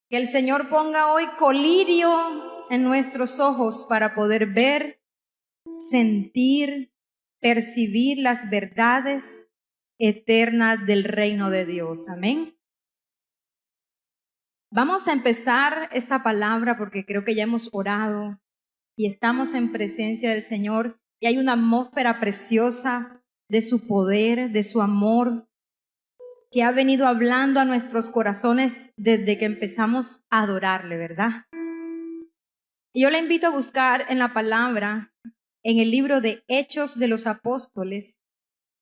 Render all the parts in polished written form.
Que el Señor ponga hoy colirio en nuestros ojos para poder ver, sentir, percibir las verdades eternas del reino de Dios. Amén. Vamos a empezar esa palabra porque creo que ya hemos orado y estamos en presencia del Señor y hay una atmósfera preciosa de su poder, de su amor, que ha venido hablando a nuestros corazones desde que empezamos a adorarle, ¿verdad? Y yo le invito a buscar en la palabra, en el libro de Hechos de los Apóstoles,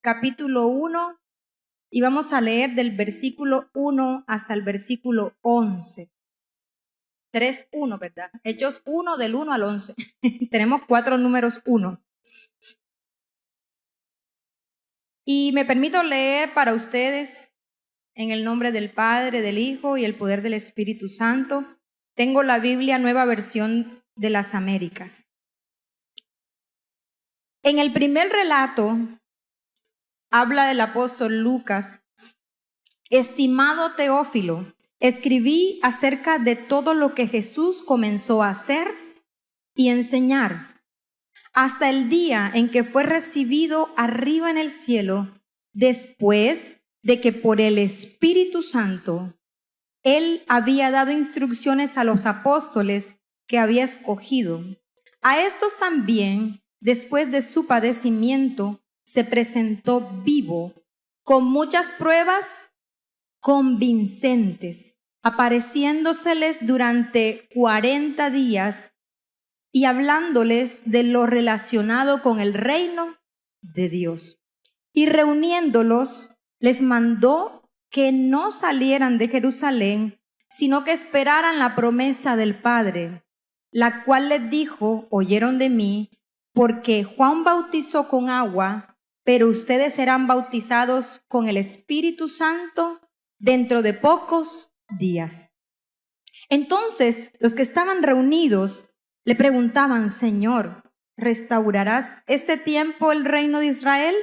capítulo 1, y vamos a leer del versículo 1 hasta el versículo 11. 3:1, ¿verdad? Hechos 1 del 1 al 11. Tenemos 4 números 1. Y me permito leer para ustedes en el nombre del Padre, del Hijo y el poder del Espíritu Santo. Tengo la Biblia Nueva Versión de las Américas. En el primer relato habla del apóstol Lucas: estimado Teófilo, escribí acerca de todo lo que Jesús comenzó a hacer y enseñar, hasta el día en que fue recibido arriba en el cielo, después de que por el Espíritu Santo Él había dado instrucciones a los apóstoles que había escogido. A estos también, después de su padecimiento, se presentó vivo, con muchas pruebas convincentes, apareciéndoseles durante 40 días y hablándoles de lo relacionado con el reino de Dios. Y reuniéndolos, les mandó que no salieran de Jerusalén, sino que esperaran la promesa del Padre, la cual les dijo: oyeron de mí, porque Juan bautizó con agua, pero ustedes serán bautizados con el Espíritu Santo dentro de pocos días. Entonces los que estaban reunidos le preguntaban: Señor, ¿restaurarás este tiempo el reino de Israel?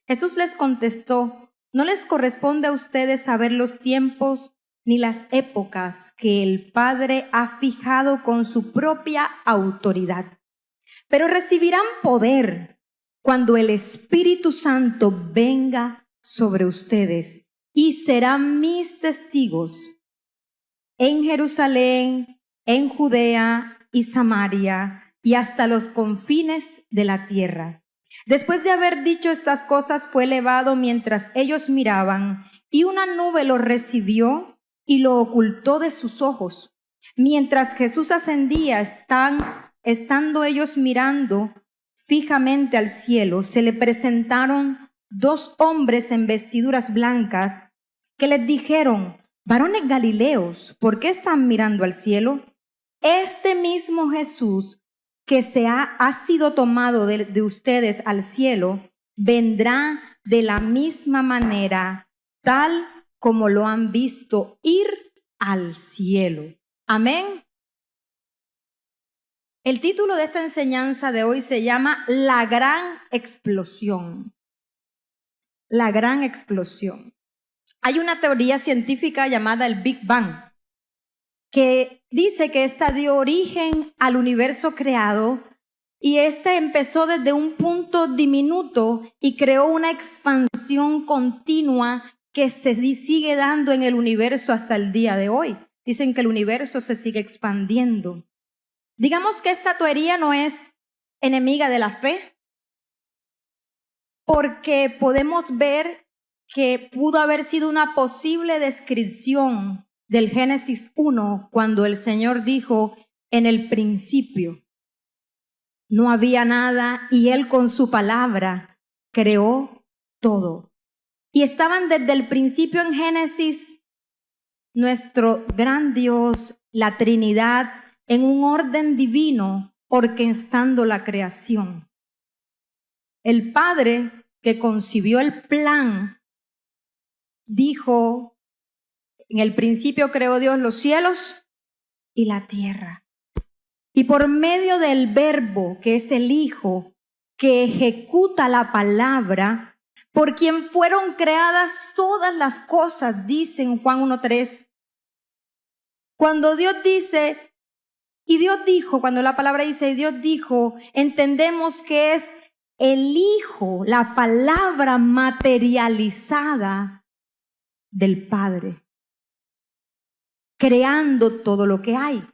Jesús les contestó: no les corresponde a ustedes saber los tiempos ni las épocas que el Padre ha fijado con su propia autoridad, pero recibirán poder cuando el Espíritu Santo venga sobre ustedes, y serán mis testigos en Jerusalén, en Judea y Samaria, y hasta los confines de la tierra. Después de haber dicho estas cosas, fue elevado mientras ellos miraban, y una nube lo recibió y lo ocultó de sus ojos. Mientras Jesús ascendía, estando ellos mirando fijamente al cielo, se le presentaron 2 hombres en vestiduras blancas que les dijeron: varones galileos, ¿por qué están mirando al cielo? Este mismo Jesús que ha sido tomado de ustedes al cielo, vendrá de la misma manera, tal como lo han visto ir al cielo. Amén. El título de esta enseñanza de hoy se llama La Gran Explosión. La Gran Explosión. Hay una teoría científica llamada el Big Bang, que dice que esta dio origen al universo creado, y este empezó desde un punto diminuto y creó una expansión continua que se sigue dando en el universo hasta el día de hoy. Dicen que el universo se sigue expandiendo. Digamos que esta teoría no es enemiga de la fe, porque podemos ver que pudo haber sido una posible descripción del Génesis 1, cuando el Señor dijo: en el principio no había nada, y Él con su palabra creó todo. Y estaban desde el principio en Génesis nuestro gran Dios, la Trinidad, en un orden divino, orquestando la creación. El Padre que concibió el plan dijo: en el principio creó Dios los cielos y la tierra. Y por medio del Verbo, que es el Hijo, que ejecuta la palabra, por quien fueron creadas todas las cosas, dice en Juan 1:3, Cuando Dios dice, y Dios dijo, cuando la palabra dice Dios dijo, entendemos que es el Hijo, la palabra materializada del Padre, creando todo lo que hay.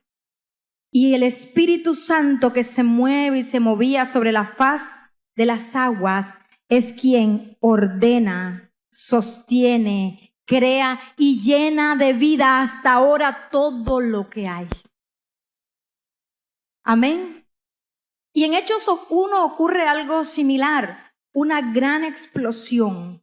Y el Espíritu Santo que se mueve y se movía sobre la faz de las aguas es quien ordena, sostiene, crea y llena de vida hasta ahora todo lo que hay. Amén. Y en Hechos 1 ocurre algo similar, una gran explosión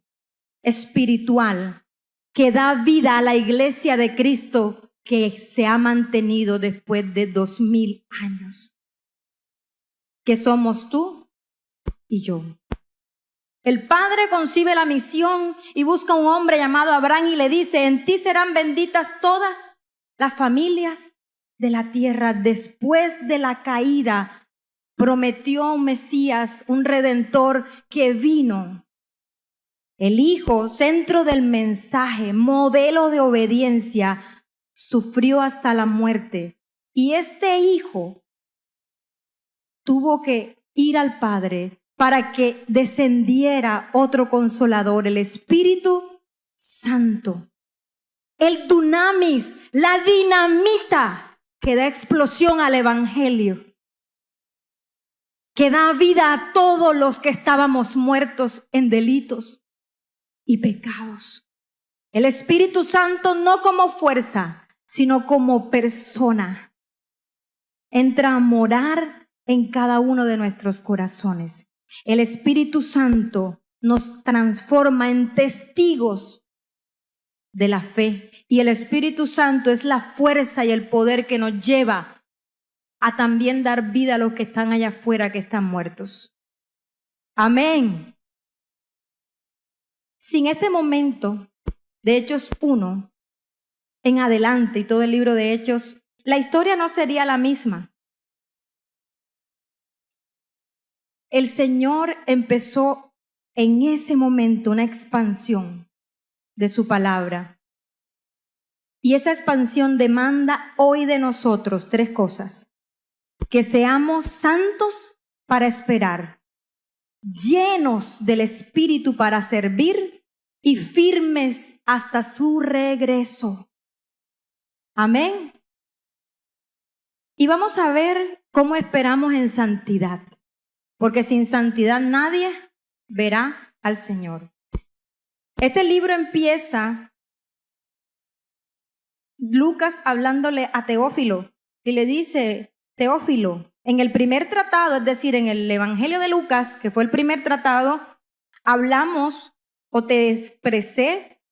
espiritual que da vida a la iglesia de Cristo que se ha mantenido después de 2000 años. Que somos tú y yo. El Padre concibe la misión y busca un hombre llamado Abraham y le dice, en ti serán benditas todas las familias de la tierra. Después de la caída, prometió un Mesías, un Redentor que vino. El Hijo, centro del mensaje, modelo de obediencia, sufrió hasta la muerte. Y este Hijo tuvo que ir al Padre para que descendiera otro consolador, el Espíritu Santo. El dunamis, la dinamita que da explosión al Evangelio, que da vida a todos los que estábamos muertos en delitos y pecados. El Espíritu Santo no como fuerza, sino como persona, entra a morar en cada uno de nuestros corazones. El Espíritu Santo nos transforma en testigos de la fe y el Espíritu Santo es la fuerza y el poder que nos lleva a también dar vida a los que están allá afuera que están muertos. Amén. Sin este momento de Hechos 1 en adelante y todo el libro de Hechos, la historia no sería la misma. El Señor empezó en ese momento una expansión de su palabra. Y esa expansión demanda hoy de nosotros 3 cosas. Que seamos santos para esperar, llenos del Espíritu para servir y firmes hasta su regreso. Amén. Y vamos a ver cómo esperamos en santidad. Porque sin santidad nadie verá al Señor. Este libro empieza Lucas hablándole a Teófilo y le dice, Teófilo, en el primer tratado, es decir, en el Evangelio de Lucas, que fue el primer tratado, hablamos o te expresé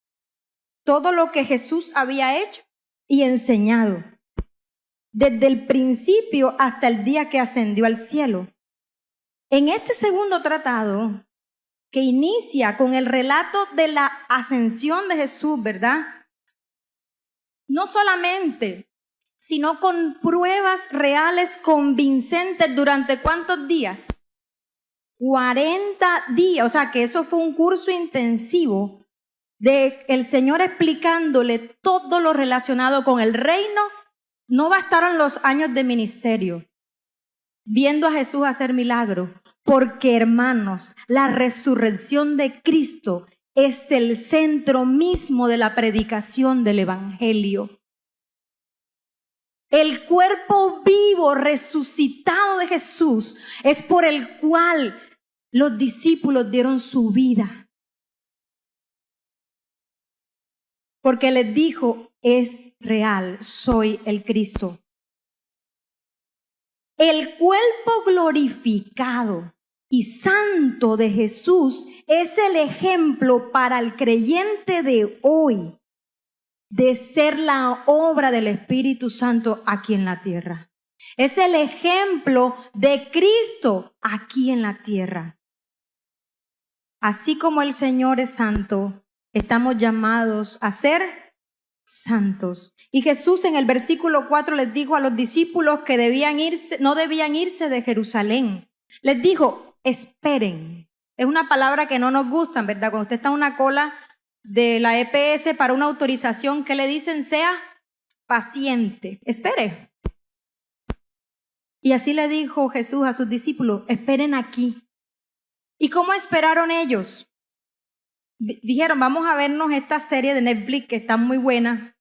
todo lo que Jesús había hecho y enseñado, desde el principio hasta el día que ascendió al cielo. En este segundo tratado, que inicia con el relato de la ascensión de Jesús, ¿verdad? No solamente, sino con pruebas reales convincentes durante ¿cuántos días? 40 días, o sea que eso fue un curso intensivo de el Señor explicándole todo lo relacionado con el reino. No bastaron los años de ministerio, viendo a Jesús hacer milagros, porque hermanos, la resurrección de Cristo es el centro mismo de la predicación del Evangelio. El cuerpo vivo, resucitado de Jesús es por el cual los discípulos dieron su vida. Porque les dijo, es real, soy el Cristo. El cuerpo glorificado y santo de Jesús es el ejemplo para el creyente de hoy de ser la obra del Espíritu Santo aquí en la tierra. Es el ejemplo de Cristo aquí en la tierra. Así como el Señor es santo, estamos llamados a ser santos. Y Jesús en el versículo 4 les dijo a los discípulos que no debían irse de Jerusalén. Les dijo, esperen. Es una palabra que no nos gusta, ¿verdad? Cuando usted está en una cola de la EPS para una autorización, ¿qué le dicen? Sea paciente. Espere. Y así le dijo Jesús a sus discípulos, esperen aquí. ¿Y cómo esperaron ellos? Dijeron, vamos a vernos esta serie de Netflix que está muy buena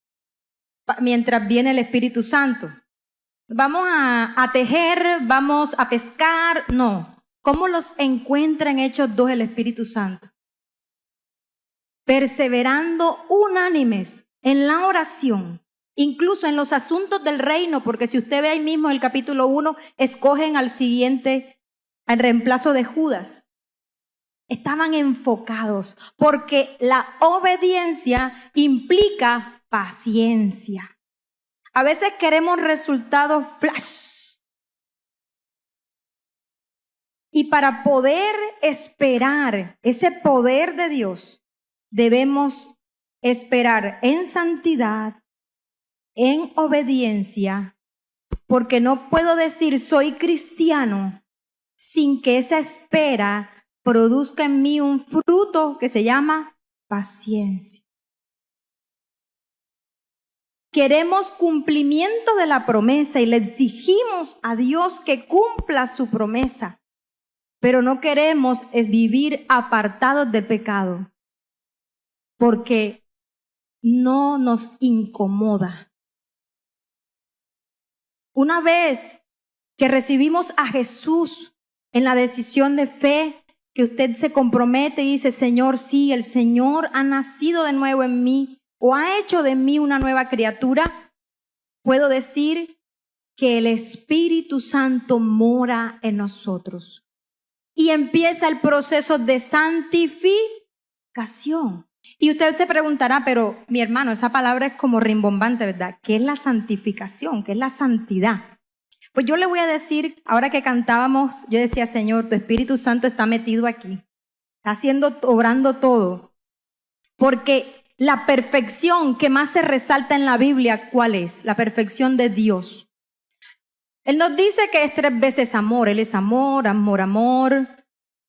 mientras viene el Espíritu Santo. Vamos a tejer, vamos a pescar. No. ¿Cómo los encuentra en Hechos 2 el Espíritu Santo? Perseverando unánimes en la oración, incluso en los asuntos del reino, porque si usted ve ahí mismo en el capítulo 1, escogen al siguiente, al reemplazo de Judas. Estaban enfocados, porque la obediencia implica paciencia. A veces queremos resultados flash. Y para poder esperar ese poder de Dios, debemos esperar en santidad, en obediencia, porque no puedo decir soy cristiano sin que esa espera produzca en mí un fruto que se llama paciencia. Queremos cumplimiento de la promesa y le exigimos a Dios que cumpla su promesa, pero no queremos es vivir apartados de pecado, porque no nos incomoda. Una vez que recibimos a Jesús en la decisión de fe, que usted se compromete y dice, Señor, sí, el Señor ha nacido de nuevo en mí o ha hecho de mí una nueva criatura, puedo decir que el Espíritu Santo mora en nosotros. Y empieza el proceso de santificación. Y usted se preguntará, pero mi hermano, esa palabra es como rimbombante, ¿verdad? ¿Qué es la santificación? ¿Qué es la santidad? Pues yo le voy a decir, ahora que cantábamos, yo decía, Señor, tu Espíritu Santo está metido aquí. Está obrando todo. Porque la perfección que más se resalta en la Biblia, ¿cuál es? La perfección de Dios. Él nos dice que es 3 veces amor. Él es amor, amor, amor.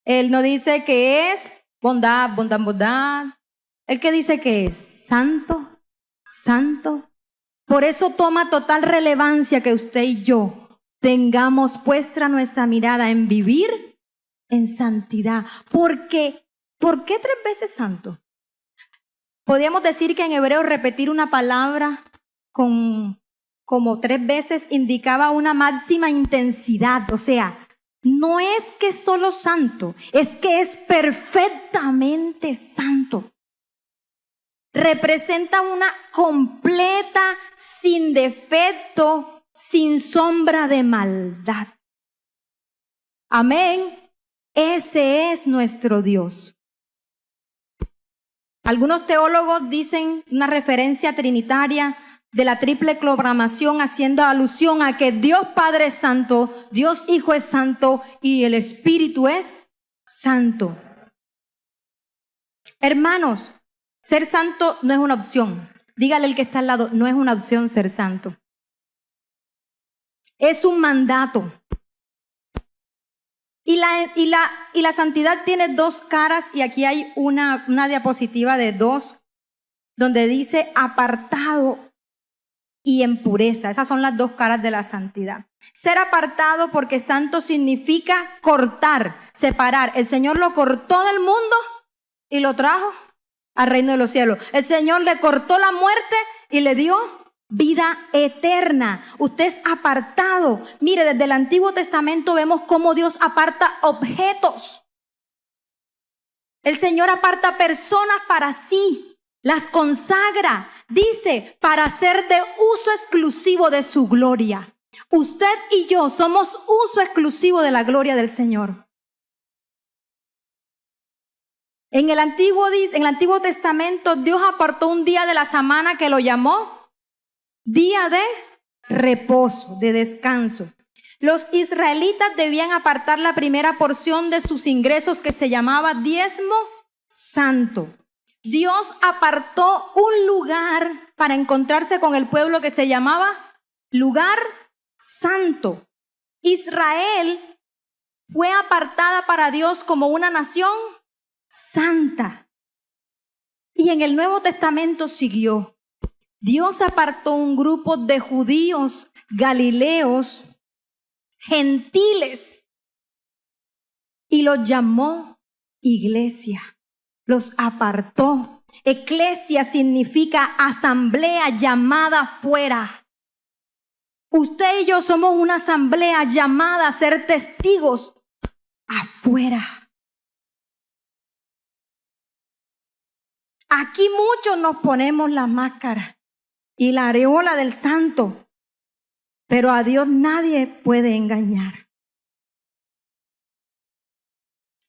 Él nos dice que es bondad, bondad, bondad. Él que dice que es santo, santo. Por eso toma total relevancia que usted y yo tengamos puesta nuestra mirada en vivir en santidad. Porque, ¿por qué 3 veces santo? Podríamos decir que en hebreo repetir una palabra como 3 veces indicaba una máxima intensidad. O sea, no es que es solo santo, es que es perfectamente santo. Representa una completa, sin defecto, sin sombra de maldad. Amén. Ese es nuestro Dios. Algunos teólogos dicen una referencia trinitaria de la triple programación, haciendo alusión a que Dios Padre es santo, Dios Hijo es santo y el Espíritu es santo. Hermanos, ser santo no es una opción. Dígale al que está al lado, no es una opción ser santo. Es un mandato. Y la santidad tiene 2 caras, y aquí hay una diapositiva de 2, donde dice apartado y en pureza. Esas son las 2 caras de la santidad. Ser apartado, porque santo significa cortar, separar. El Señor lo cortó del mundo y lo trajo al reino de los cielos. El Señor le cortó la muerte y le dio vida eterna. Usted es apartado. Mire, desde el Antiguo Testamento vemos cómo Dios aparta objetos. El Señor aparta personas para sí, las consagra, dice, para ser de uso exclusivo de su gloria. Usted y yo somos uso exclusivo de la gloria del Señor. En el Antiguo Testamento, Dios apartó un día de la semana que lo llamó día de reposo, de descanso. Los israelitas debían apartar la primera porción de sus ingresos, que se llamaba diezmo santo. Dios apartó un lugar para encontrarse con el pueblo que se llamaba lugar santo. Israel fue apartada para Dios como una nación santa. Y en el Nuevo Testamento siguió. Dios apartó un grupo de judíos, galileos, gentiles, y los llamó iglesia. Los apartó. Eclesia significa asamblea llamada fuera. Usted y yo somos una asamblea llamada a ser testigos afuera. Aquí muchos nos ponemos la máscara y la aureola del santo, pero a Dios nadie puede engañar.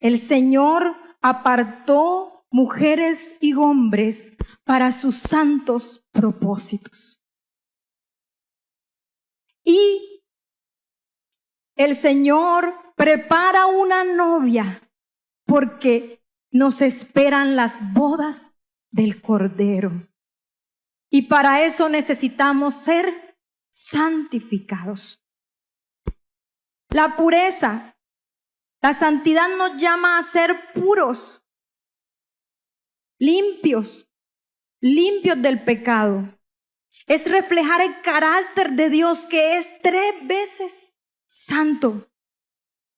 El Señor apartó mujeres y hombres para sus santos propósitos. Y el Señor prepara una novia porque nos esperan las bodas del Cordero. Y para eso necesitamos ser santificados. La pureza, la santidad nos llama a ser puros, limpios del pecado. Es reflejar el carácter de Dios, que es 3 veces santo.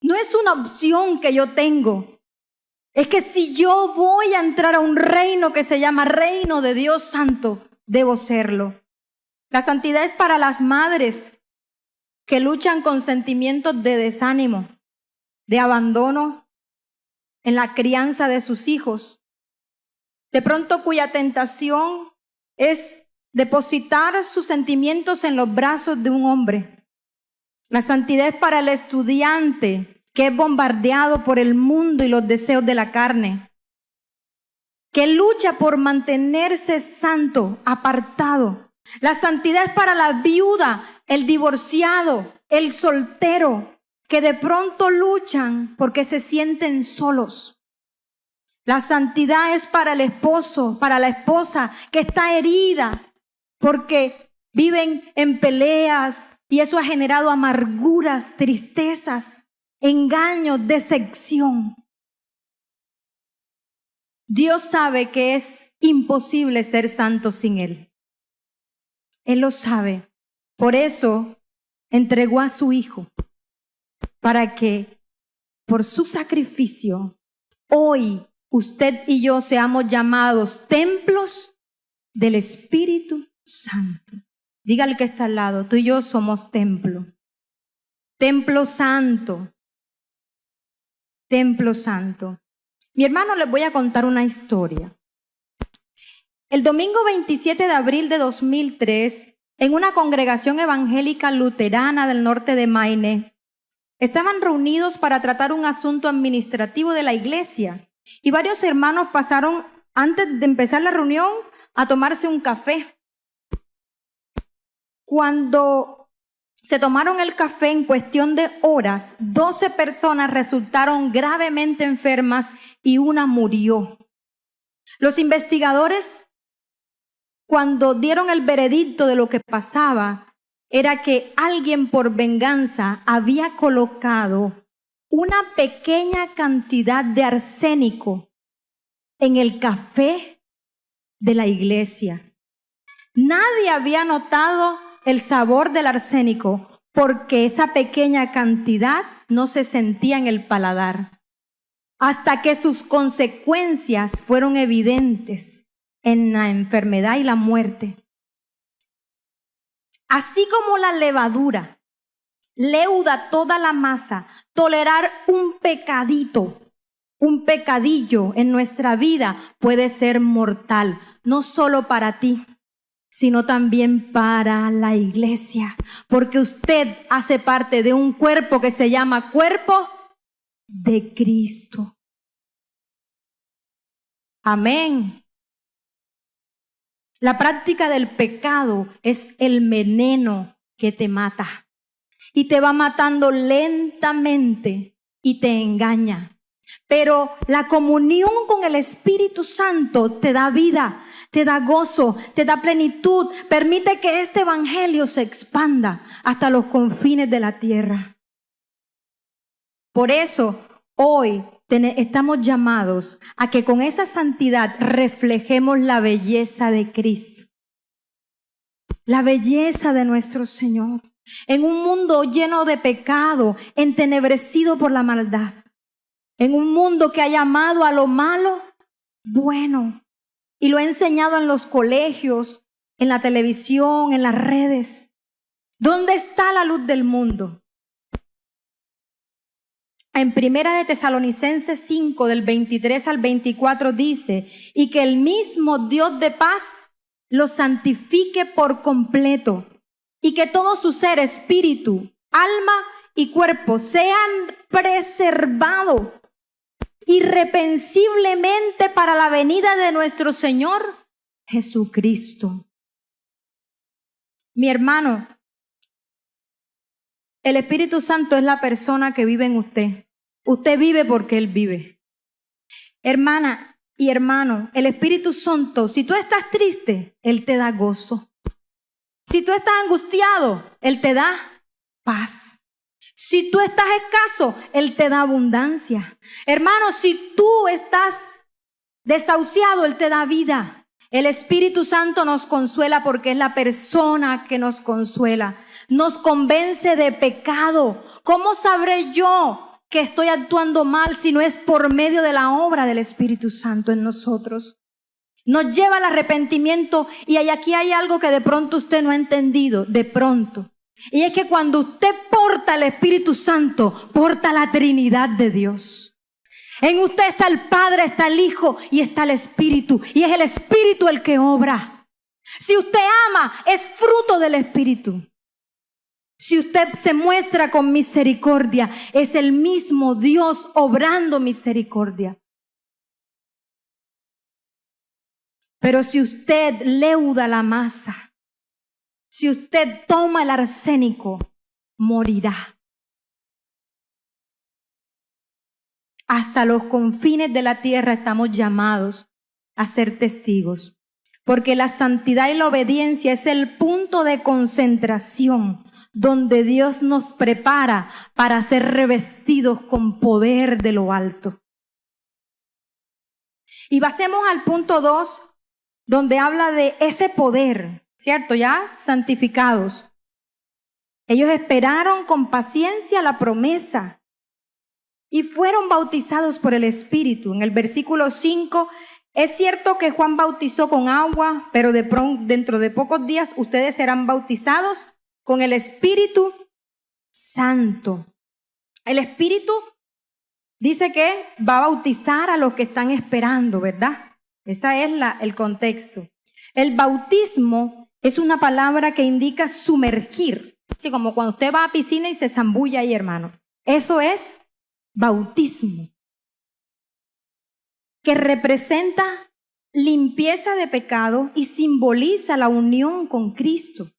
No es una opción que yo tengo. Es que si yo voy a entrar a un reino que se llama reino de Dios santo, debo serlo. La santidad es para las madres que luchan con sentimientos de desánimo, de abandono en la crianza de sus hijos. De pronto cuya tentación es depositar sus sentimientos en los brazos de un hombre. La santidad es para el estudiante que es bombardeado por el mundo y los deseos de la carne, que lucha por mantenerse santo, apartado. La santidad es para la viuda, el divorciado, el soltero, que de pronto luchan porque se sienten solos. La santidad es para el esposo, para la esposa que está herida porque viven en peleas y eso ha generado amarguras, tristezas, engaños, decepción. Dios sabe que es imposible ser santo sin Él. Él lo sabe. Por eso entregó a su Hijo, para que por su sacrificio hoy usted y yo seamos llamados templos del Espíritu Santo. Dígale que está al lado, tú y yo somos templo. Templo santo. Templo santo. Mi hermano, les voy a contar una historia. El domingo 27 de abril de 2003, en una congregación evangélica luterana del norte de Maine, estaban reunidos para tratar un asunto administrativo de la iglesia y varios hermanos pasaron antes de empezar la reunión a tomarse un café. Cuando se tomaron el café, en cuestión de horas, 12 personas resultaron gravemente enfermas y una murió. Los investigadores, cuando dieron el veredicto de lo que pasaba, era que alguien por venganza había colocado una pequeña cantidad de arsénico en el café de la iglesia. Nadie había notado el sabor del arsénico porque esa pequeña cantidad no se sentía en el paladar, hasta que sus consecuencias fueron evidentes en la enfermedad y la muerte. Así como la levadura leuda toda la masa, tolerar un pecadillo en nuestra vida puede ser mortal, no solo para ti, sino también para la iglesia, porque usted hace parte de un cuerpo que se llama cuerpo de Cristo. Amén. La práctica del pecado es el veneno que te mata y te va matando lentamente y te engaña. Pero la comunión con el Espíritu Santo te da vida, te da gozo, te da plenitud, permite que este evangelio se expanda hasta los confines de la tierra. Por eso, hoy estamos llamados a que con esa santidad reflejemos la belleza de Cristo. la belleza de nuestro Señor. En un mundo lleno de pecado, entenebrecido por la maldad. En un mundo que ha llamado a lo malo bueno. Y lo ha enseñado en los colegios, en la televisión, en las redes. ¿Dónde está la luz del mundo? En Primera de Tesalonicenses 5, del 23 al 24 dice, y que el mismo Dios de paz los santifique por completo, y que todo su ser, espíritu, alma y cuerpo sean preservados irrepensiblemente para la venida de nuestro Señor Jesucristo. Mi hermano, el Espíritu Santo es la persona que vive en usted. Usted vive porque Él vive. Hermana y hermano, el Espíritu Santo, si tú estás triste, Él te da gozo. Si tú estás angustiado, Él te da paz. Si tú estás escaso, Él te da abundancia. Hermano, si tú estás desahuciado, Él te da vida. El Espíritu Santo nos consuela porque es la persona que nos consuela. Nos convence de pecado. ¿Cómo sabré yo que estoy actuando mal si no es por medio de la obra del Espíritu Santo en nosotros? Nos lleva al arrepentimiento y aquí hay algo que de pronto usted no ha entendido, de pronto. Y es que cuando usted porta el Espíritu Santo, porta la Trinidad de Dios. En usted está el Padre, está el Hijo y está el Espíritu. Y es el Espíritu el que obra. Si usted ama, es fruto del Espíritu. Si usted se muestra con misericordia, es el mismo Dios obrando misericordia. Pero si usted leuda la masa, si usted toma el arsénico, morirá. Hasta los confines de la tierra estamos llamados a ser testigos, porque la santidad y la obediencia es el punto de concentración donde Dios nos prepara para ser revestidos con poder de lo alto. Y pasemos al punto 2, donde habla de ese poder, ¿cierto? Ya santificados. Ellos esperaron con paciencia la promesa y fueron bautizados por el Espíritu. En el versículo 5, es cierto que Juan bautizó con agua, pero dentro de pocos días ustedes serán bautizados con el Espíritu Santo. El Espíritu dice que va a bautizar a los que están esperando, ¿verdad? Ese es el contexto. El bautismo es una palabra que indica sumergir. Sí, como cuando usted va a piscina y se zambulla ahí, hermano. Eso es bautismo, que representa limpieza de pecado y simboliza la unión con Cristo.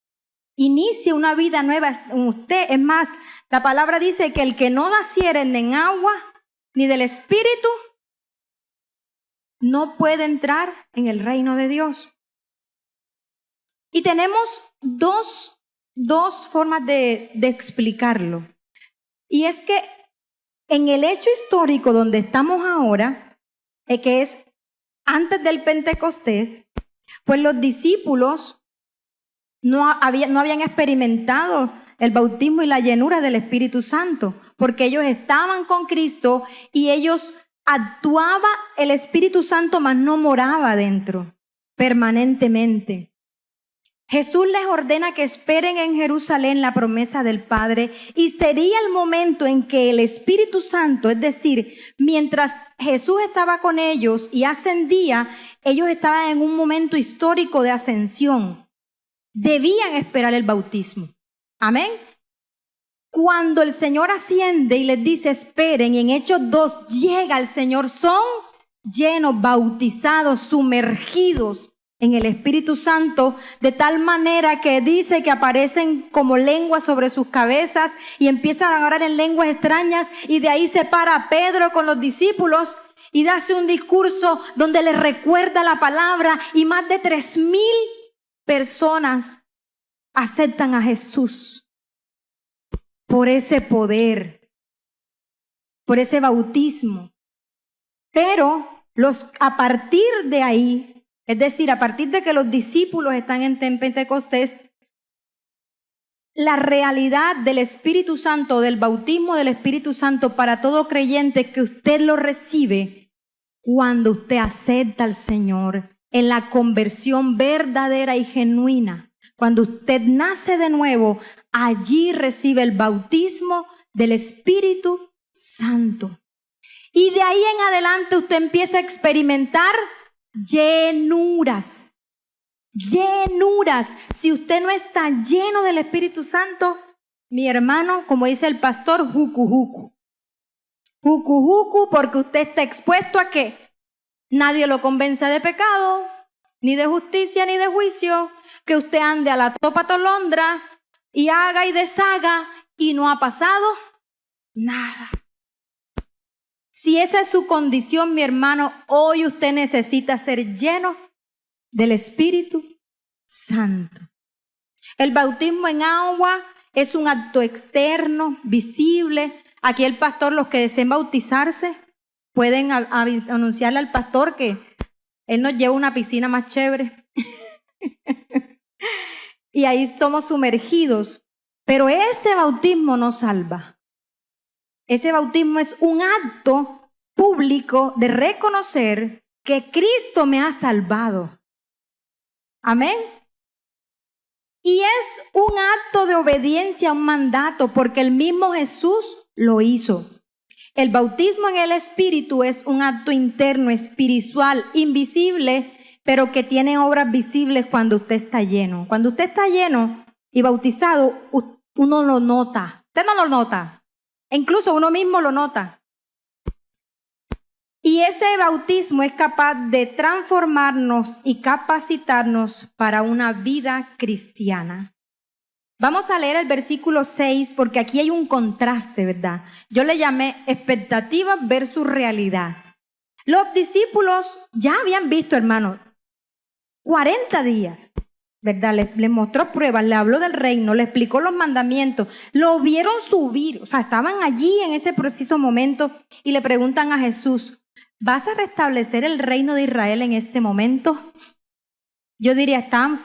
Inicia una vida nueva en usted. Es más, la palabra dice que el que no naciere en agua ni del Espíritu no puede entrar en el reino de Dios. Y tenemos dos formas de explicarlo. Y es que en el hecho histórico donde estamos ahora, que es antes del Pentecostés, pues los discípulos no habían experimentado el bautismo y la llenura del Espíritu Santo, porque ellos estaban con Cristo y ellos actuaba el Espíritu Santo, mas no moraba dentro permanentemente. Jesús les ordena que esperen en Jerusalén la promesa del Padre y sería el momento en que el Espíritu Santo, es decir, mientras Jesús estaba con ellos y ascendía, ellos estaban en un momento histórico de ascensión. Debían esperar el bautismo. Amén. Cuando el Señor asciende y les dice esperen, y en Hechos 2 llega el Señor, son llenos, bautizados, sumergidos en el Espíritu Santo, de tal manera que dice que aparecen como lenguas sobre sus cabezas y empiezan a orar en lenguas extrañas, y de ahí se para Pedro con los discípulos y hace un discurso donde les recuerda la palabra, y más de 3,000 personas aceptan a Jesús por ese poder, por ese bautismo. Pero a partir de ahí, es decir, a partir de que los discípulos están en Pentecostés, la realidad del Espíritu Santo, del bautismo del Espíritu Santo para todo creyente, que usted lo recibe cuando usted acepta al Señor en la conversión verdadera y genuina. Cuando usted nace de nuevo, allí recibe el bautismo del Espíritu Santo. Y de ahí en adelante usted empieza a experimentar llenuras. Llenuras. Si usted no está lleno del Espíritu Santo, mi hermano, como dice el pastor, jucu jucu. Jucu jucu, porque usted está expuesto a que nadie lo convence de pecado, ni de justicia, ni de juicio, que usted ande a la topa tolondra y haga y deshaga y no ha pasado nada. Si esa es su condición, mi hermano, hoy usted necesita ser lleno del Espíritu Santo. El bautismo en agua es un acto externo, visible. Aquí el pastor, los que deseen bautizarse, pueden anunciarle al pastor que él nos lleva a una piscina más chévere. Y ahí somos sumergidos. Pero ese bautismo no salva. Ese bautismo es un acto público de reconocer que Cristo me ha salvado. Amén. Y es un acto de obediencia a un mandato, porque el mismo Jesús lo hizo. El bautismo en el Espíritu es un acto interno, espiritual, invisible, pero que tiene obras visibles cuando usted está lleno. Cuando usted está lleno y bautizado, uno lo nota. Usted no lo nota. E incluso uno mismo lo nota. Y ese bautismo es capaz de transformarnos y capacitarnos para una vida cristiana. Vamos a leer el versículo 6 porque aquí hay un contraste, ¿verdad? Yo le llamé expectativa versus realidad. Los discípulos ya habían visto, hermano, 40 días, ¿verdad? Les mostró pruebas, le habló del reino, le explicó los mandamientos, lo vieron subir, o sea, estaban allí en ese preciso momento y le preguntan a Jesús, ¿vas a restablecer el reino de Israel en este momento? Yo diría, están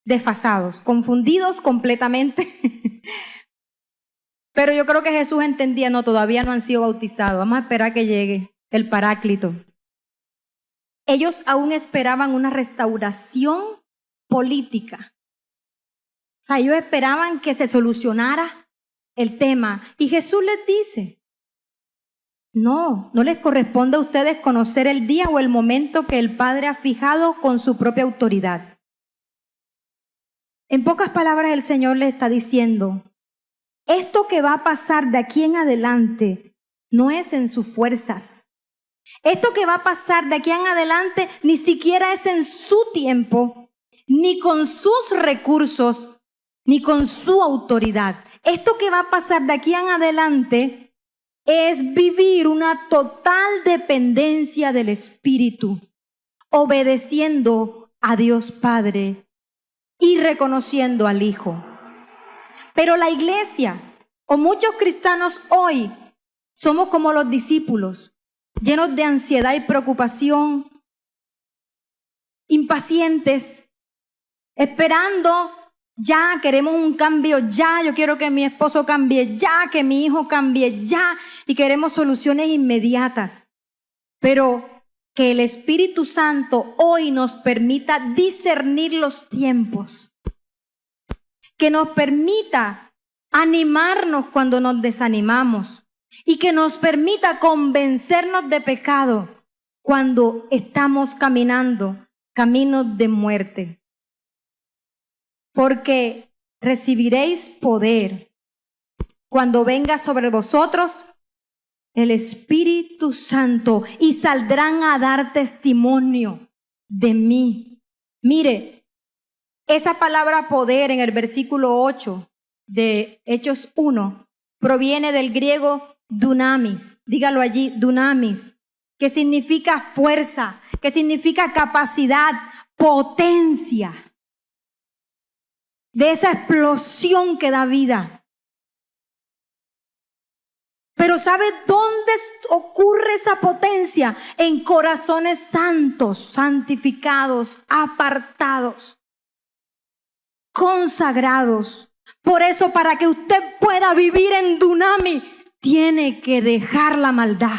desfasados, confundidos completamente. Pero yo creo que Jesús entendía, no, todavía no han sido bautizados, vamos a esperar que llegue el Paráclito. Ellos aún esperaban una restauración política. O sea, ellos esperaban que se solucionara el tema. Y Jesús les dice, no les corresponde a ustedes conocer el día o el momento que el Padre ha fijado con su propia autoridad. En pocas palabras, el Señor les está diciendo, esto que va a pasar de aquí en adelante no es en sus fuerzas. Esto que va a pasar de aquí en adelante ni siquiera es en su tiempo, ni con sus recursos, ni con su autoridad. Esto que va a pasar de aquí en adelante es vivir una total dependencia del Espíritu, obedeciendo a Dios Padre y reconociendo al Hijo. Pero la iglesia o muchos cristianos hoy somos como los discípulos, llenos de ansiedad y preocupación, impacientes, esperando, ya queremos un cambio, ya yo quiero que mi esposo cambie, ya que mi hijo cambie, ya, y queremos soluciones inmediatas. Pero que el Espíritu Santo hoy nos permita discernir los tiempos, que nos permita animarnos cuando nos desanimamos y que nos permita convencernos de pecado cuando estamos caminando caminos de muerte. Porque recibiréis poder cuando venga sobre vosotros el Espíritu Santo y saldrán a dar testimonio de mí. Mire, esa palabra poder en el versículo 8 de Hechos 1 proviene del griego dunamis. Dígalo allí, dunamis, que significa fuerza, que significa capacidad, potencia. De esa explosión que da vida. Pero ¿sabe dónde ocurre esa potencia? En corazones santos, santificados, apartados, consagrados, Por eso, para que usted pueda vivir en Dunami, tiene que dejar la maldad.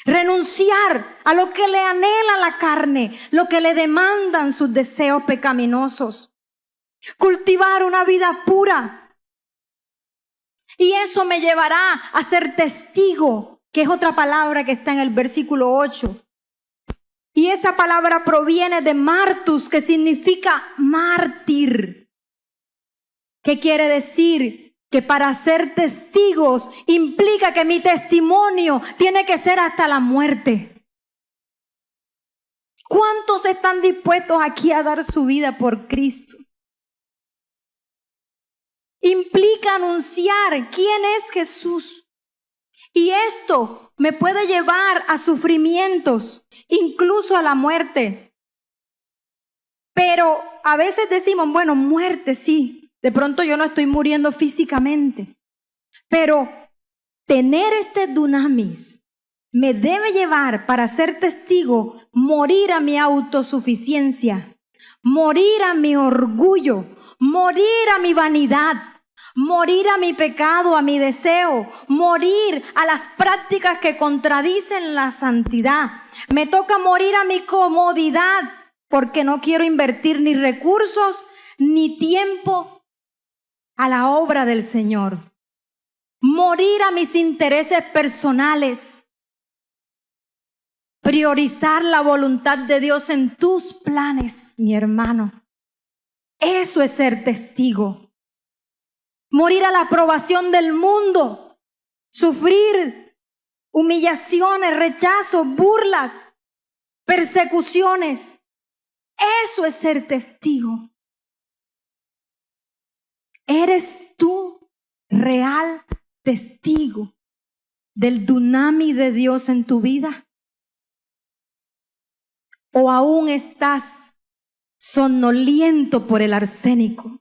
Renunciar a lo que le anhela la carne, lo que le demandan sus deseos pecaminosos. Cultivar una vida pura. Y eso me llevará a ser testigo, que es otra palabra que está en el versículo 8. Y esa palabra proviene de martus, que significa mártir. ¿Qué quiere decir? Que para ser testigos implica que mi testimonio tiene que ser hasta la muerte. ¿Cuántos están dispuestos aquí a dar su vida por Cristo? Implica anunciar quién es Jesús. Y esto me puede llevar a sufrimientos, incluso a la muerte. Pero a veces decimos, bueno, muerte sí. De pronto yo no estoy muriendo físicamente. Pero tener este dunamis me debe llevar, para ser testigo, morir a mi autosuficiencia, morir a mi orgullo, morir a mi vanidad, morir a mi pecado, a mi deseo, morir a las prácticas que contradicen la santidad. Me toca morir a mi comodidad, porque no quiero invertir ni recursos ni tiempo a la obra del Señor. Morir a mis intereses personales. Priorizar la voluntad de Dios en tus planes, mi hermano. Eso es ser testigo. Morir a la aprobación del mundo. Sufrir humillaciones, rechazos, burlas, persecuciones. Eso es ser testigo. ¿Eres tú real testigo del dunami de Dios en tu vida? ¿O aún estás somnoliento por el arsénico?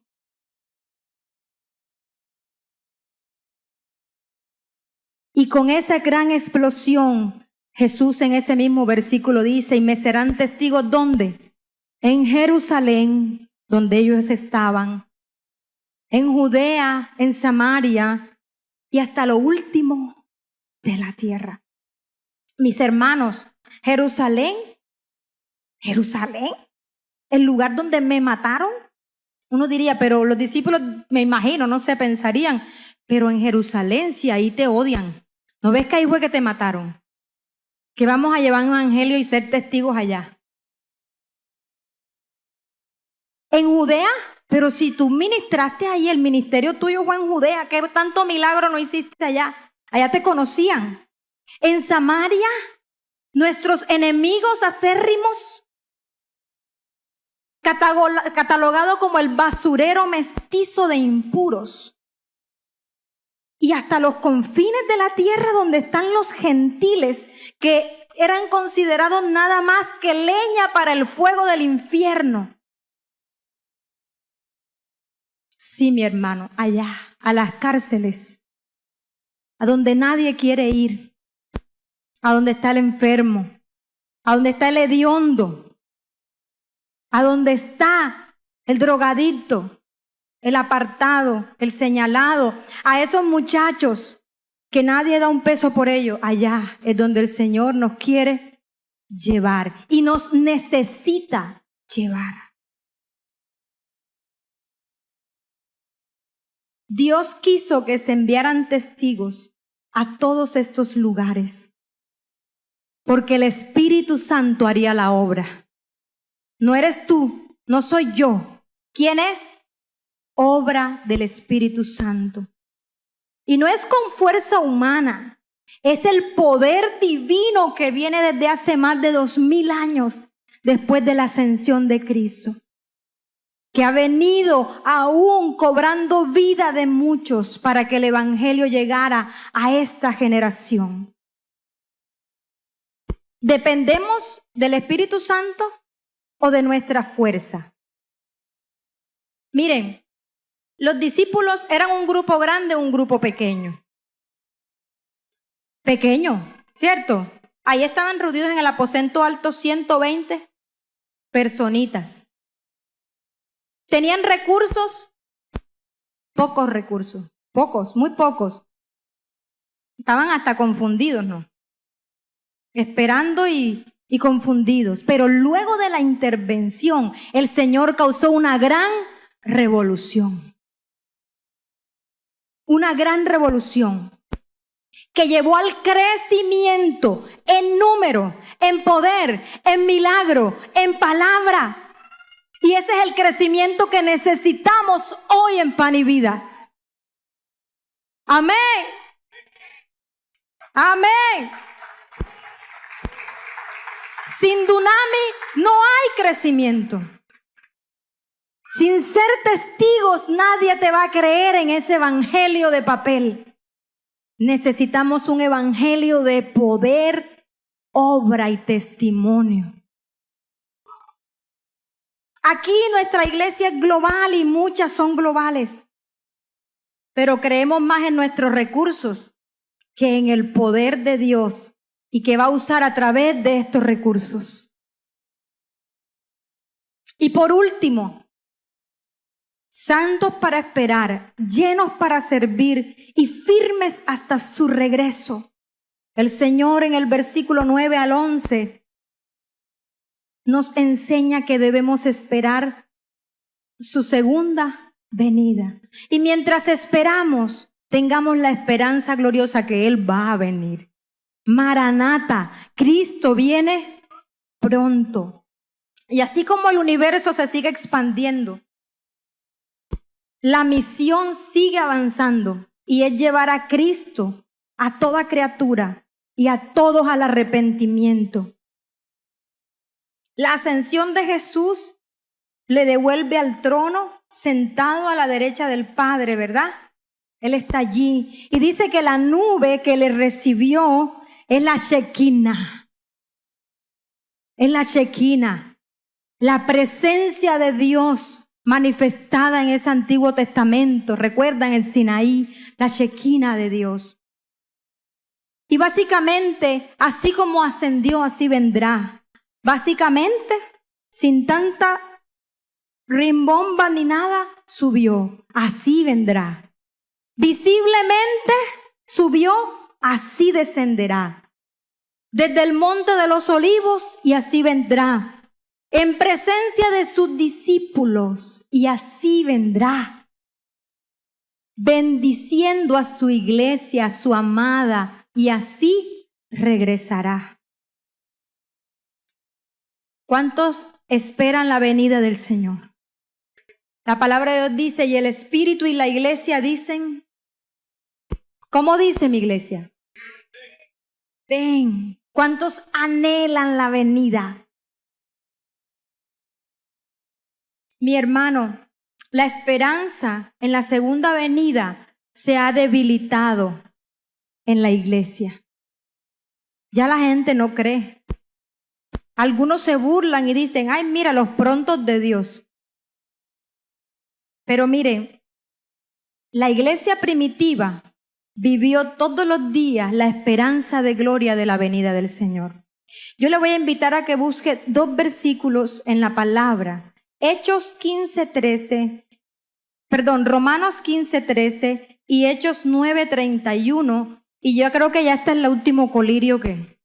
Y con esa gran explosión, Jesús en ese mismo versículo dice, y me serán testigos, ¿dónde? En Jerusalén, donde ellos estaban, en Judea, en Samaria y hasta lo último de la tierra. Mis hermanos, Jerusalén, el lugar donde me mataron. Uno diría, pero los discípulos, me imagino, no sé, pensarían, pero en Jerusalén, si ahí te odian, ¿no ves que ahí fue que te mataron? Que vamos a llevar un evangelio y ser testigos allá. En Judea, pero si tú ministraste ahí, el ministerio tuyo fue en Judea, ¿qué tanto milagro no hiciste allá? Allá te conocían. En Samaria, nuestros enemigos acérrimos, catalogado como el basurero mestizo de impuros. Y hasta los confines de la tierra, donde están los gentiles, que eran considerados nada más que leña para el fuego del infierno. Sí, mi hermano, allá, a las cárceles, a donde nadie quiere ir, a donde está el enfermo, a donde está el hediondo, a donde está el drogadicto, el apartado, el señalado, a esos muchachos que nadie da un peso por ellos. Allá es donde el Señor nos quiere llevar y nos necesita llevar. Dios quiso que se enviaran testigos a todos estos lugares, porque el Espíritu Santo haría la obra. No eres tú, no soy yo. ¿Quién es? Obra del Espíritu Santo. Y no es con fuerza humana, es el poder divino que viene desde hace más de 2000 años después de la ascensión de Cristo, que ha venido aún cobrando vida de muchos para que el evangelio llegara a esta generación. ¿Dependemos del Espíritu Santo o de nuestra fuerza? Miren, los discípulos eran un grupo grande o un grupo pequeño. Pequeño, ¿cierto? Ahí estaban reunidos en el aposento alto 120 personitas. ¿Tenían recursos? pocos recursos, pocos, muy pocos. Estaban hasta confundidos, ¿no? Esperando y confundidos. Pero luego de la intervención, el Señor causó una gran revolución. Una gran revolución que llevó al crecimiento en número, en poder, en milagro, en palabra. Y ese es el crecimiento que necesitamos hoy en Pan y Vida. Amén. Amén. Sin Dunami no hay crecimiento. Sin ser testigos, nadie te va a creer en ese evangelio de papel. Necesitamos un evangelio de poder, obra y testimonio. Aquí nuestra iglesia es global y muchas son globales. Pero creemos más en nuestros recursos que en el poder de Dios y que va a usar a través de estos recursos. Y por último, santos para esperar, llenos para servir y firmes hasta su regreso. El Señor en el versículo 9 al 11 nos enseña que debemos esperar su segunda venida. Y mientras esperamos, tengamos la esperanza gloriosa que Él va a venir. Maranata, Cristo viene pronto. Y así como el universo se sigue expandiendo, la misión sigue avanzando y es llevar a Cristo a toda criatura y a todos al arrepentimiento. La ascensión de Jesús le devuelve al trono sentado a la derecha del Padre, ¿verdad? Él está allí y dice que la nube que le recibió es la Shekinah. Es la Shekinah, la presencia de Dios manifestada en ese Antiguo Testamento. Recuerdan el Sinaí, la Shekinah de Dios. Y básicamente, así como ascendió, así vendrá. Básicamente, sin tanta rimbomba ni nada, subió. Así vendrá. Visiblemente subió, así descenderá. Desde el monte de los olivos y así vendrá. En presencia de sus discípulos y así vendrá. Bendiciendo a su iglesia, a su amada, y así regresará. ¿Cuántos esperan la venida del Señor? La palabra de Dios dice, y el Espíritu y la iglesia dicen, ¿cómo dice mi iglesia? Ven. ¿Cuántos anhelan la venida? Mi hermano, la esperanza en la segunda venida se ha debilitado en la iglesia. Ya la gente no cree. Algunos se burlan y dicen, ay, mira los prontos de Dios. Pero mire, la iglesia primitiva vivió todos los días la esperanza de gloria de la venida del Señor. Yo le voy a invitar a que busque 2 versículos en la palabra. Romanos 15:13 y Hechos 9:31. Y yo creo que ya está el último colirio que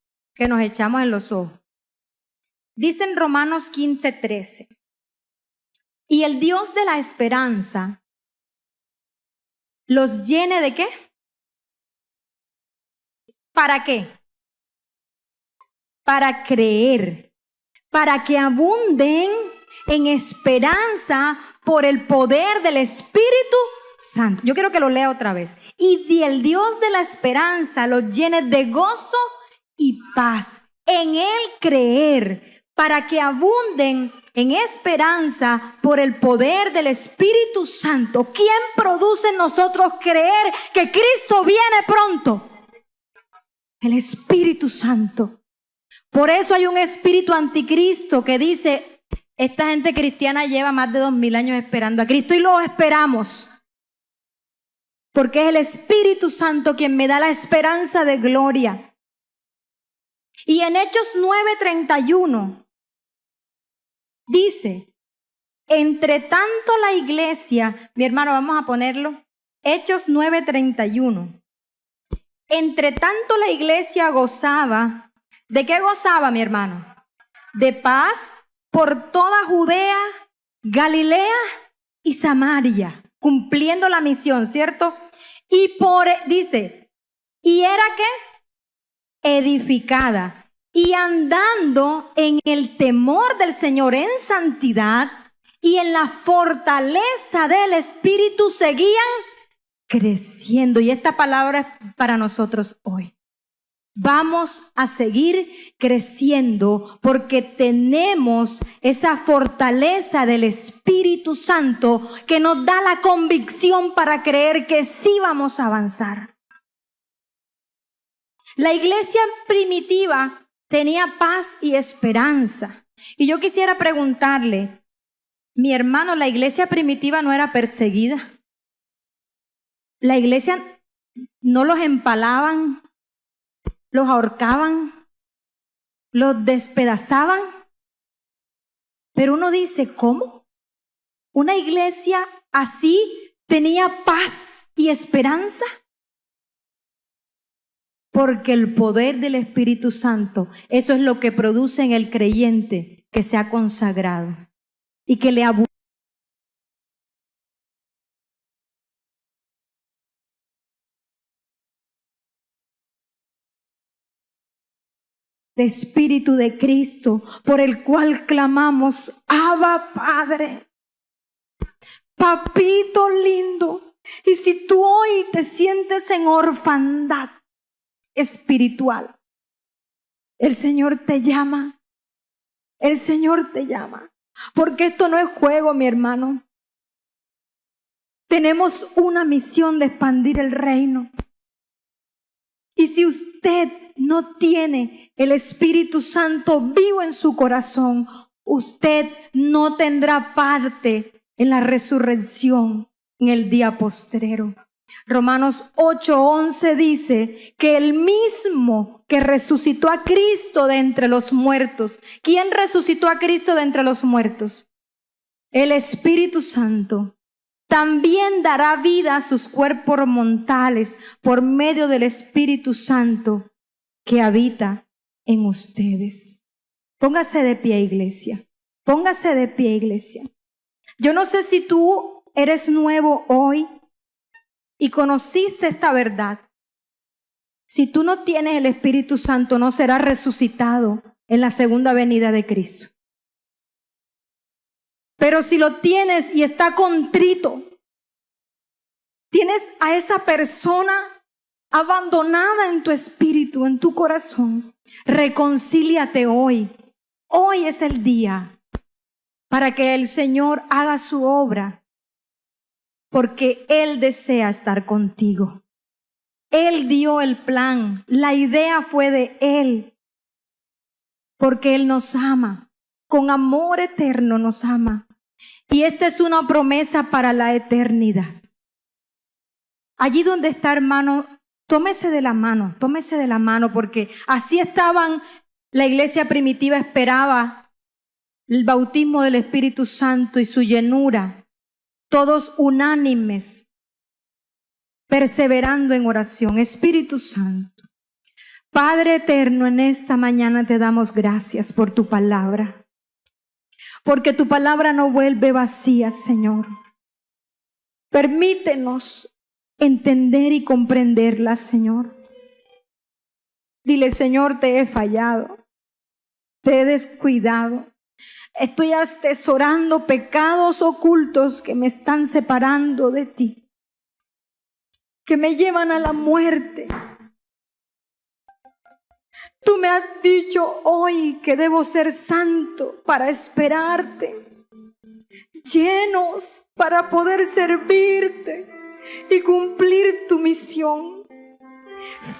nos echamos en los ojos. Dice en Romanos 15:13. Y el Dios de la esperanza los llene ¿de qué? ¿Para qué? Para creer, para que abunden en esperanza por el poder del Espíritu Santo. Yo quiero que lo lea otra vez. Y el Dios de la esperanza los llene de gozo y paz en Él creer, para que abunden en esperanza por el poder del Espíritu Santo. ¿Quién produce en nosotros creer que Cristo viene pronto? El Espíritu Santo. Por eso hay un espíritu anticristo que dice, esta gente cristiana lleva más de 2000 años esperando a Cristo y lo esperamos. Porque es el Espíritu Santo quien me da la esperanza de gloria. Y en Hechos 9:31 dice, entre tanto la iglesia, mi hermano, vamos a ponerlo, Hechos 9:31. Entre tanto la iglesia gozaba. ¿De qué gozaba, mi hermano? De paz por toda Judea, Galilea y Samaria, cumpliendo la misión, ¿cierto? Dice, ¿y era qué? Edificada. Y andando en el temor del Señor en santidad y en la fortaleza del Espíritu seguían creciendo. Y esta palabra es para nosotros hoy. Vamos a seguir creciendo porque tenemos esa fortaleza del Espíritu Santo que nos da la convicción para creer que sí vamos a avanzar. La iglesia primitiva tenía paz y esperanza. Y yo quisiera preguntarle, mi hermano, ¿la iglesia primitiva no era perseguida? La iglesia no los empalaban, los ahorcaban, los despedazaban. Pero uno dice, ¿cómo? ¿Una iglesia así tenía paz y esperanza? Porque el poder del Espíritu Santo, eso es lo que produce en el creyente que se ha consagrado y que le abunda. El Espíritu de Cristo, por el cual clamamos, Abba Padre, papito lindo. Y si tú hoy te sientes en orfandad espiritual, el Señor te llama, el Señor te llama, porque esto no es juego, mi hermano. Tenemos una misión de expandir el reino. Y si usted no tiene el Espíritu Santo vivo en su corazón, usted no tendrá parte en la resurrección en el día postrero. Romanos 8:11 dice que el mismo que resucitó a Cristo de entre los muertos. ¿Quién resucitó a Cristo de entre los muertos? El Espíritu Santo. También dará vida a sus cuerpos mortales por medio del Espíritu Santo que habita en ustedes. Póngase de pie, iglesia. Póngase de pie, iglesia. Yo no sé si tú eres nuevo hoy y conociste esta verdad. Si tú no tienes el Espíritu Santo, no serás resucitado en la segunda venida de Cristo. Pero si lo tienes y está contrito, tienes a esa persona abandonada en tu espíritu, en tu corazón, reconcíliate hoy. Hoy es el día para que el Señor haga su obra, porque Él desea estar contigo. Él dio el plan, la idea fue de Él, porque Él nos ama, con amor eterno nos ama. Y esta es una promesa para la eternidad. Allí donde está, hermano, tómese de la mano, porque así estaban, la iglesia primitiva esperaba el bautismo del Espíritu Santo y su llenura, todos unánimes, perseverando en oración. Espíritu Santo, Padre eterno, en esta mañana te damos gracias por tu palabra. Porque tu palabra no vuelve vacía, Señor. Permítenos entender y comprenderla, Señor. Dile, Señor, te he fallado, te he descuidado. Estoy atesorando pecados ocultos que me están separando de ti, que me llevan a la muerte. Tú me has dicho hoy que debo ser santo para esperarte, llenos para poder servirte y cumplir tu misión,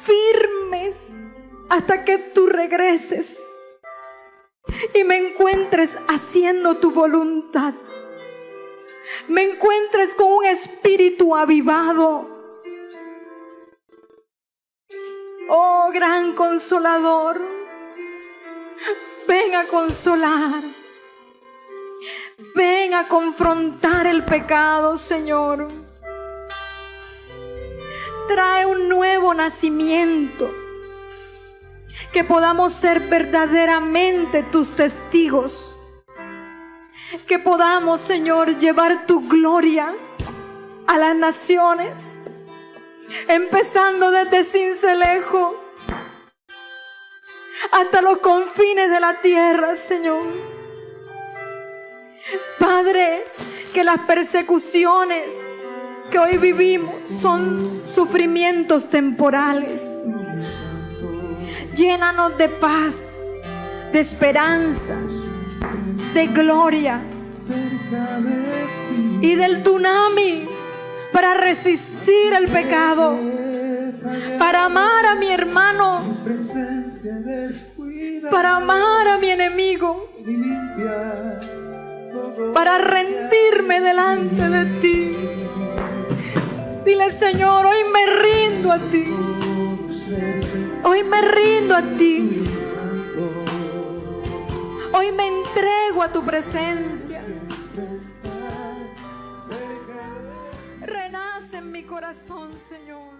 firmes hasta que tú regreses y me encuentres haciendo tu voluntad, me encuentres con un espíritu avivado. Oh, gran consolador, ven a consolar, ven a confrontar el pecado, Señor. nuevo nacimiento, que podamos ser verdaderamente tus testigos, que podamos, Señor, llevar tu gloria a las naciones, empezando desde Sincelejo hasta los confines de la tierra, Señor. Padre, que las persecuciones que hoy vivimos son sufrimientos temporales. Llénanos de paz, de esperanza, de gloria y del tsunami para resistir el pecado, para amar a mi hermano, para amar a mi enemigo, para rendirme delante de ti. Dile: Señor, hoy me rindo a ti. Hoy me rindo a ti. Hoy me entrego a tu presencia. Renace en mi corazón, Señor.